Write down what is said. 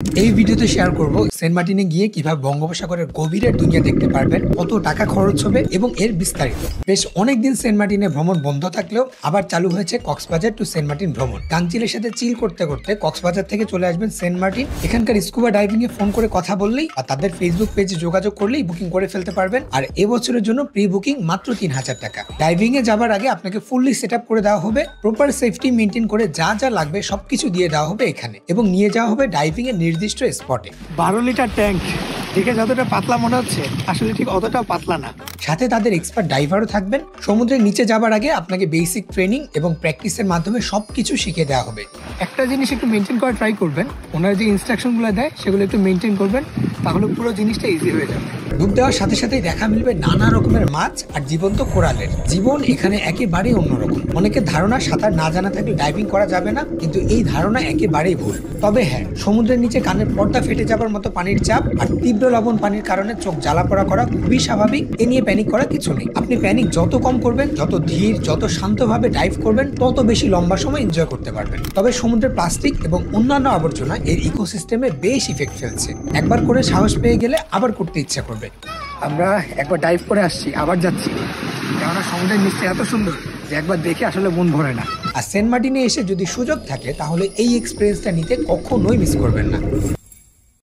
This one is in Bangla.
এই ভিডিওতে শেয়ার করব সেন্ট মার্টিনে গিয়ে কিভাবে বঙ্গোপসাগরের গভীরের দুনিয়া দেখতে পারবেন, কত টাকা খরচ হবে এবং এর বিস্তারিত। বেশ অনেকদিন সেন্ট মার্টিনে ভ্রমণ বন্ধ থাকলেও আবার চালু হয়েছে কক্সবাজার টু সেন্ট মার্টিন ভ্রমণ। গাংচিলের সাথে চিল করতে করতে কক্সবাজার থেকে চলে আসবেন সেন্ট মার্টিন। এখানকার স্কুবা ডাইভিং এ ফোন করে কথা বললেই আর তাদের ফেসবুক পেজে যোগাযোগ করলেই বুকিং করে ফেলতে পারবেন। আর এবছরের জন্য প্রি বুকিং মাত্র 3000 টাকা। ডাইভিং এ যাবার আগে আপনাকে ফুললি সেট আপ করে দেওয়া হবে, প্রপার সেফটি মেনটেন করে যা যা লাগবে সবকিছু দিয়ে দেওয়া হবে এখানে, এবং নিয়ে যাওয়া হবে ডাইভিং এর নির্দিষ্ট স্পটে। 12 লিটার ট্যাঙ্ক দেখে যতটা পাতলা মনে হচ্ছে আসলে ঠিক অতটাও পাতলা না। সাথে তাদের এক্সপার্ট ডাইভারও থাকবেন। সমুদ্রের নিচে যাবার আগে আপনাকে বেসিক ট্রেনিং এবং প্র্যাকটিসের মাধ্যমে সবকিছু শিখিয়ে দেওয়া হবে। একটা জিনিস একটু মেনটেন করা ট্রাই করবেন, ওনারা যে ইনস্ট্রাকশনগুলো দেয় সেগুলো একটু মেনটেন করবেন, তাহলে পুরো জিনিসটা ইজি হয়ে যাবে। ডুব দেওয়ার সাথে সাথেই দেখা মিলবে নানা রকমের মাছ আর জীবন্ত কোরালের। জীবন এখানে একেবারেই অন্যরকম। অনেকের ধারণা সাঁতার না জানা থাকলে ডাইভিং করা যাবে না, কিন্তু এই ধারণা একেবারেই ভুল। তবে হ্যাঁ, সমুদ্রের নিচে কানের পর্দা ফেটে যাবার মতো পানির চাপ আর তীব্র লবণ পানির কারণে চোখ জ্বালাপোড়া করা খুবই স্বাভাবিক। এ নিয়ে প্যানিক করা কিছু নেই। আপনি প্যানিক যত কম করবেন, যত ধীর, যত শান্তভাবে ডাইভ করবেন, তত বেশি লম্বা সময় এনজয় করতে পারবেন। তবে সমুদ্রের প্লাস্টিক এবং অন্যান্য আবর্জনা এর ইকোসিস্টেমে বেশ ইফেক্ট ফেলছে। একবার করে সাহস পেয়ে গেলে আবার করতে ইচ্ছা করবে। আমরা একবার ডাইভ করে আসছি, আবার যাচ্ছি, কেননা সমুদ্রের নিচে এত সুন্দর যে একবার দেখে আসলে মন ভরে না। আর সেন্ট মার্টিনে এসে যদি সুযোগ থাকে তাহলে এই এক্সপিরিয়েন্সটা নিতে কখনোই মিস করবেন না।